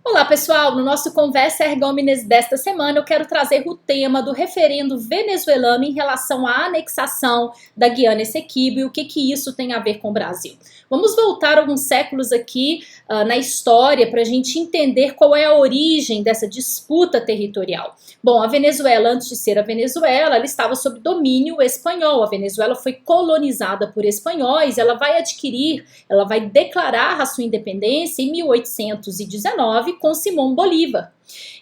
Olá pessoal, no nosso Conversa Erga Omnes desta semana eu quero trazer o tema do referendo venezuelano em relação à anexação da Guiana Essequibo e o que isso tem a ver com o Brasil. Vamos voltar alguns séculos aqui na história para a gente entender qual é a origem dessa disputa territorial. Bom, a Venezuela, antes de ser a Venezuela, ela estava sob domínio espanhol. A Venezuela foi colonizada por espanhóis, ela vai declarar a sua independência em 1819 com Simão Bolívar.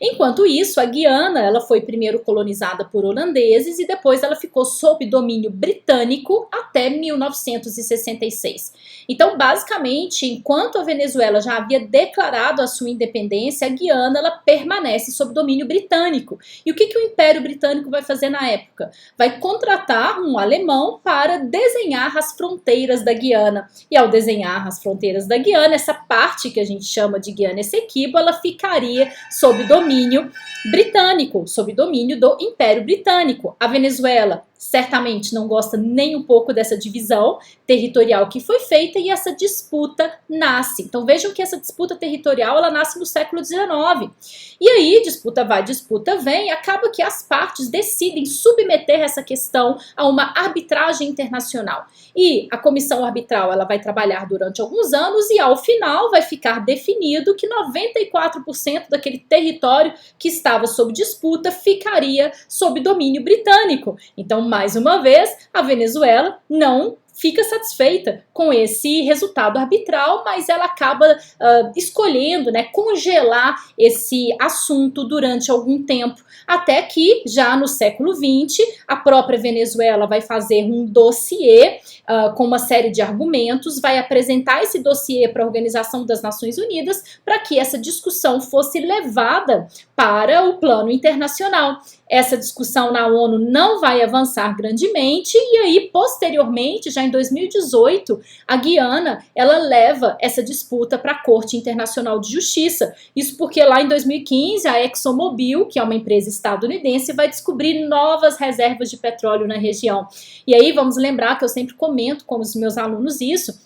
Enquanto isso, a Guiana ela foi primeiro colonizada por holandeses e depois ela ficou sob domínio britânico até 1966. Então, basicamente, enquanto a Venezuela já havia declarado a sua independência, a Guiana ela permanece sob domínio britânico. E o que o Império Britânico vai fazer na época? Vai contratar um alemão para desenhar as fronteiras da Guiana. E ao desenhar as fronteiras da Guiana, essa parte que a gente chama de Guiana Essequibo, ela ficaria sob domínio britânico, sob domínio do Império Britânico. A Venezuela certamente não gosta nem um pouco dessa divisão territorial que foi feita e essa disputa nasce. Então vejam que essa disputa territorial ela nasce no século XIX. E aí, disputa vai, disputa vem, acaba que as partes decidem submeter essa questão a uma arbitragem internacional. E a comissão arbitral ela vai trabalhar durante alguns anos e ao final vai ficar definido que 94% daquele território que estava sob disputa ficaria sob domínio britânico. Então, mais uma vez, a Venezuela não fica satisfeita com esse resultado arbitral, mas ela acaba escolhendo, congelar esse assunto durante algum tempo, até que já no século XX a própria Venezuela vai fazer um dossiê com uma série de argumentos, vai apresentar esse dossiê para a Organização das Nações Unidas para que essa discussão fosse levada para o plano internacional. Essa discussão na ONU não vai avançar grandemente e aí, posteriormente, já em 2018, a Guiana, ela leva essa disputa para a Corte Internacional de Justiça. Isso porque lá em 2015, a ExxonMobil, que é uma empresa estadunidense, vai descobrir novas reservas de petróleo na região. E aí, vamos lembrar que eu sempre comento com os meus alunos isso,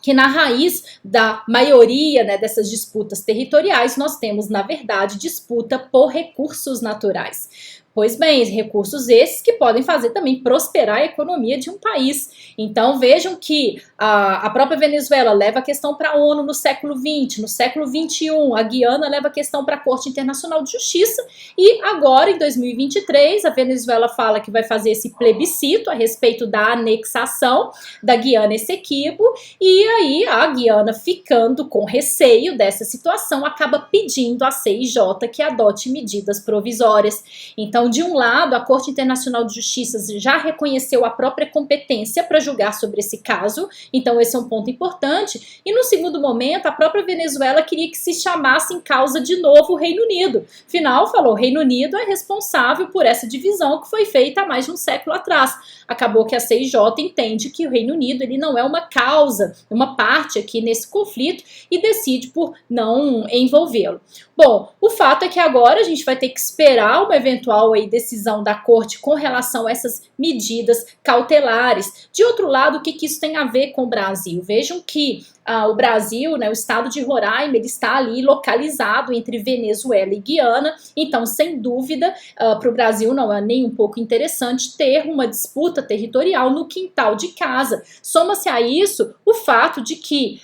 que na raiz da maioria dessas disputas territoriais nós temos, na verdade, disputa por recursos naturais. Pois bem, recursos esses que podem fazer também prosperar a economia de um país. Então vejam que a própria Venezuela leva a questão para a ONU no século XX, no século XXI, a Guiana leva a questão para a Corte Internacional de Justiça e agora, em 2023, a Venezuela fala que vai fazer esse plebiscito a respeito da anexação da Guiana Essequibo e aí a Guiana, ficando com receio dessa situação, acaba pedindo à CIJ que adote medidas provisórias. Então, de um lado, a Corte Internacional de Justiça já reconheceu a própria competência para julgar sobre esse caso, então esse é um ponto importante. E no segundo momento, a própria Venezuela queria que se chamasse em causa de novo o Reino Unido. Afinal, falou, o Reino Unido é responsável por essa divisão que foi feita há mais de um século atrás. Acabou que a CIJ entende que o Reino Unido ele não é uma causa, uma parte aqui nesse conflito e decide por não envolvê-lo. Bom, o fato é que agora a gente vai ter que esperar uma eventual decisão da corte com relação a essas medidas cautelares. De outro lado, o que isso tem a ver com o Brasil? Vejam que o Brasil, o estado de Roraima, ele está ali localizado entre Venezuela e Guiana, então, sem dúvida, para o Brasil não é nem um pouco interessante ter uma disputa territorial no quintal de casa. Soma-se a isso o fato de que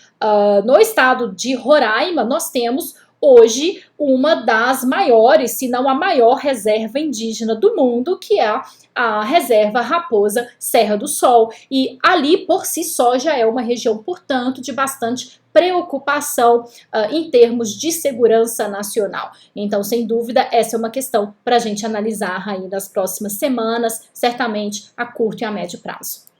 no estado de Roraima nós temos hoje uma das maiores, se não a maior reserva indígena do mundo, que é a reserva Raposa Serra do Sol. E ali, por si só, já é uma região, portanto, de bastante preocupação em termos de segurança nacional. Então, sem dúvida, essa é uma questão para a gente analisar aí nas próximas semanas, certamente a curto e a médio prazo.